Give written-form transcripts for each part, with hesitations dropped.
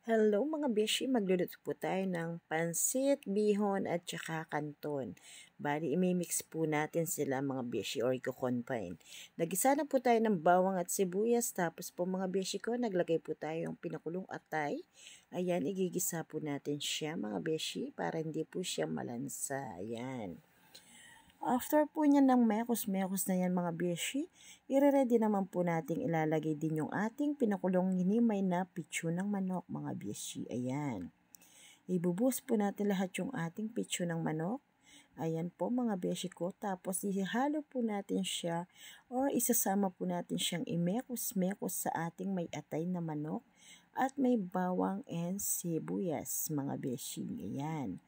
Hello mga beshi, magluluto po tayo ng pansit, bihon at saka kanton. Bali, imimix po natin sila mga beshi or i-combine. Nagisa na po tayo ng bawang at sibuyas, tapos po mga beshi ko, naglagay po tayo ng pinakulong atay. Ayan, igigisa po natin siya mga beshi para hindi po siya malansa. Ayan. After po niyan ng mekos-mekos na yan mga beshi, ire-ready naman po nating ilalagay din yung ating pinakulong hinimay na pitso ng manok mga beshi. Ayan. Ibubuhos po natin lahat yung ating pitso ng manok. Ayan po mga beshi ko. Tapos ihalo po natin siya or isasama po natin siyang imekos-mekos sa ating may atay na manok at may bawang and sibuyas mga beshi. Ayan.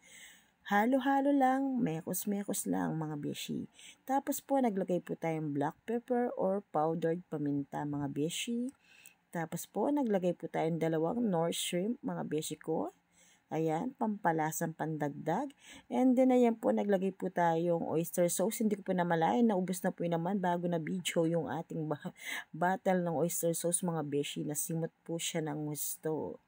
Halo-halo lang, mekos-mekos lang mga beshi. Tapos po naglagay po tayong black pepper or powdered paminta mga beshi. Tapos po naglagay po tayong dalawang nor shrimp mga beshi ko. Ayan, pampalasang pandagdag. And then ayan po, naglagay po tayong oyster sauce. Hindi ko po namalayan, naubos na po naman bago na video yung ating battle ng oyster sauce mga beshi. Nasimot po siya ng gusto.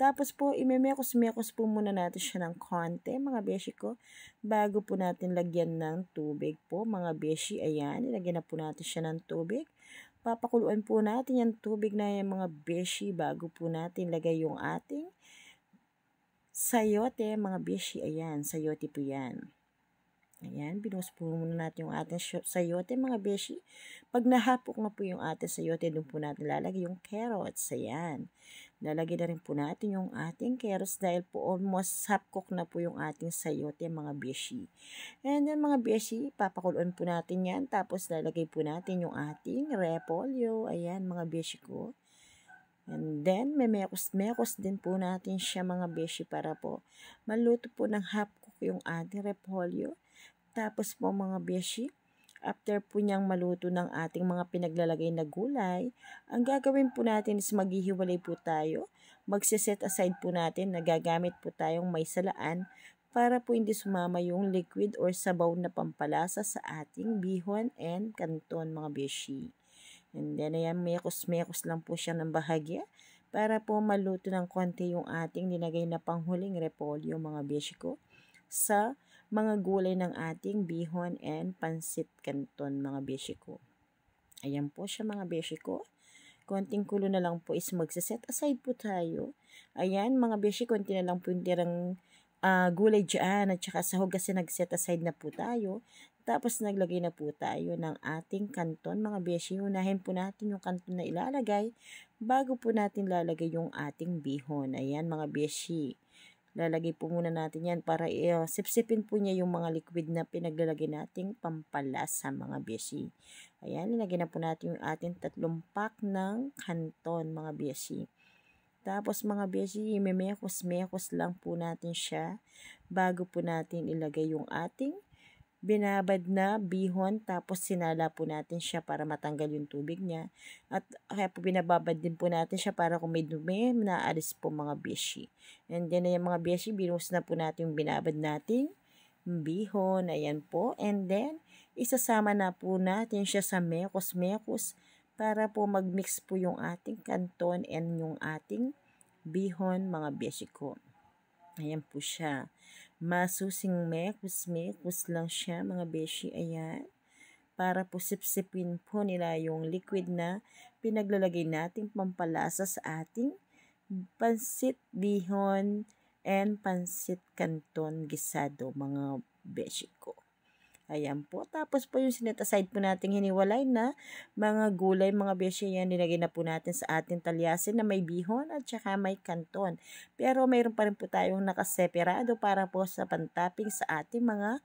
Tapos po, imemekos-mekos po muna natin siya ng konti, mga beshi ko, bago po natin lagyan ng tubig po, mga beshi. Ayan, ilagyan na po natin siya ng tubig. Papakuluan po natin yung tubig na yan, mga beshi, bago po natin lagay yung ating sayote, mga beshi. Ayan, sayote po yan. Ayan, binuhos po muna natin yung ating sayote mga beshi. Pag nahapok na po yung ating sayote, doon po natin lalagay yung carrots. Ayan. Lalagay na rin po natin yung ating carrots dahil po almost half cook na po yung ating sayote mga beshi. And then mga beshi, papakuluan po natin yan. Tapos lalagay po natin yung ating repolyo. Ayan mga beshi ko. And then, memekos-mekos din po natin siya mga beshi para po maluto po ng half cook yung ating repolyo. Tapos po mga beshi, after po niyang maluto ng ating mga pinaglalagay na gulay, ang gagawin po natin is maghihiwalay po tayo. Magsiset aside po natin na gagamit po tayong may salaan para po hindi sumama yung liquid or sabaw na pampalasa sa ating bihon and kanton mga beshi. And then ayan, mekos-mekos lang po siya ng bahagya para po maluto ng konti yung ating nilagay na panghuling repolyo mga beshi ko sa mga gulay ng ating bihon and pansit canton mga beshi ko. Ayan po siya mga beshi ko. Konting kulo na lang po is magsaset aside po tayo. Ayan mga beshi, konti na lang po yung tirang gulay dyan at saka sahog kasi nag-set aside na po tayo. Tapos naglagay na po tayo ng ating kanton mga beshi. Unahin po natin yung kanton na ilalagay bago po natin lalagay yung ating bihon. Ayan mga beshi. Lalagay po muna natin yan para sipsipin po niya yung mga liquid na pinaglalagay nating pampalasa mga beshi. Ayan, nilagay na po natin yung ating 3 pack ng kanton mga beshi. Tapos mga beshi, memekos-mekos lang po natin siya bago po natin ilagay yung ating binabad na bihon, tapos sinala po natin siya para matanggal yung tubig niya. At kaya po binababad din po natin siya para kung may dumi, naalis po mga beshi. And then ayan mga beshi, binuhos na po natin yung binabad nating bihon. Ayan po. And then, isasama na po natin siya sa mekos-mekos para po mag-mix po yung ating kanton and yung ating bihon mga beshi ko. Ayan po siya. Masusing mekos-mekos lang siya mga beshi. Ayan. Para po sipsipin po nila yung liquid na pinaglalagay nating pampalasa sa ating pansit bihon and pansit canton gisado mga beshi ko. Ayan po. Tapos po yung sinet aside po nating hiniwalay na mga gulay, mga beshi, yan nilagay na po natin sa ating talyasin na may bihon at saka may kanton. Pero mayroon pa rin po tayong nakaseparado para po sa pantopping sa ating mga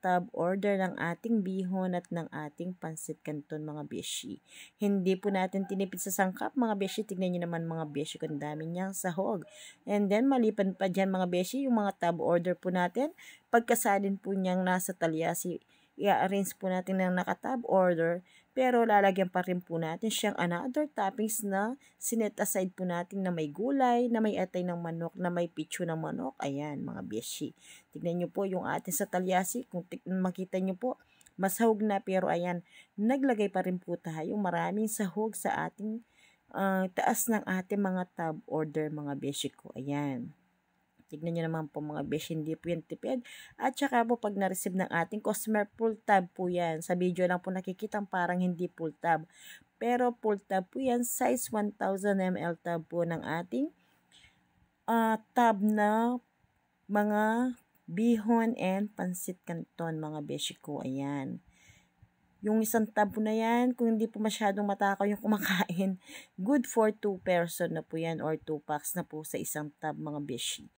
tab order ng ating bihon at ng ating pansit canton mga beshi. Hindi po natin tinipid sa sangkap mga beshi. Tignan nyo naman mga beshi kung dami niyang sahog. And then maliban pa dyan mga beshi, yung mga tab order po natin, pagkasalin po niyang nasa talyasi, i-arrange po natin ng naka-tab order, pero lalagyan pa rin po natin siyang another toppings na sinet aside po natin na may gulay, na may atay ng manok, na may pitso ng manok. Ayan mga beshi. Tignan nyo po yung atin sa talyasi. Kung makita nyo po, masahog na, pero ayan, naglagay pa rin po tayo maraming sahog sa ating taas ng ating mga tab order mga beshi ko. Ayan. Tignan nyo naman po mga beshi, hindi po yan tipid. At saka po pag na-receive ng ating customer, full tab po yan. Sa video lang po nakikita parang hindi full tab. Pero full tab po yan, size 1000 ml tab po ng ating tab na mga bihon and pansit canton mga beshi ko. Ayan. Yung isang tab po na yan, kung hindi po masyadong matakaw yung kumakain, good for 2 person na po yan or 2 packs na po sa isang tab mga beshi.